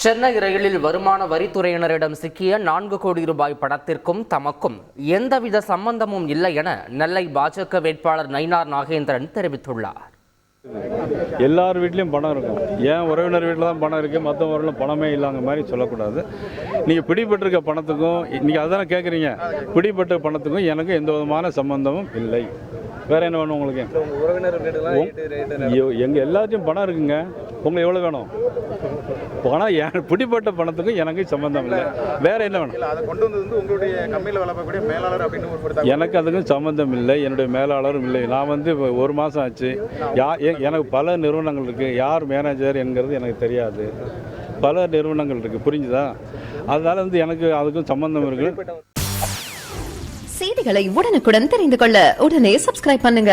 சென்னை ரயிலில் வருமான வரித்துறையினரிடம் சிக்கிய 4 கோடி ரூபாய் பணத்திற்கும் தமக்கும் எந்தவித சம்பந்தமும் இல்லை என நெல்லை பாஜக வேட்பாளர் நயினார் நாகேந்திரன் தெரிவித்துள்ளார். எல்லார் வீட்லேயும் பணம் இருக்கும். ஏன் உறவினர் வீட்டில் தான் பணம் இருக்குது, மற்ற ஊரில் பணமே இல்லாத மாதிரி சொல்லக்கூடாது. நீங்கள் பிடிபட்டிருக்க பணத்துக்கும் நீங்கள் அதுதானே கேட்குறீங்க. பிடிபட்ட பணத்துக்கும் எனக்கு எந்த விதமான சம்பந்தமும் இல்லை. வேறு என்ன வேணும் உங்களுக்கு? எங்கள் எல்லாத்தையும் பணம் இருக்குங்க. உங்களுக்கு எவ்வளோ வேணும்? பணம் பிடிப்பட்ட பணத்துக்கும் எனக்கு சம்பந்தம் இல்லை. வேறு என்ன வேணும்? எனக்கு அதுக்கும் சம்மந்தம் இல்லை. என்னுடைய மேலாளரும் இல்லை. நான் வந்து 1 மாதம் ஆச்சு. எனக்கு பல நிறுவனங்கள் இருக்குது. யார் மேனேஜர் என்கிறது எனக்கு தெரியாது. பல நிறுவனங்கள் இருக்குது. புரிஞ்சுதா? அதனால் வந்து எனக்கு அதுக்கும் சம்பந்தம் இருக்குது. செய்திகளை உடனுக்குடன் தெரிந்து கொள்ள உடனே சப்ஸ்கிரைப் பண்ணுங்க.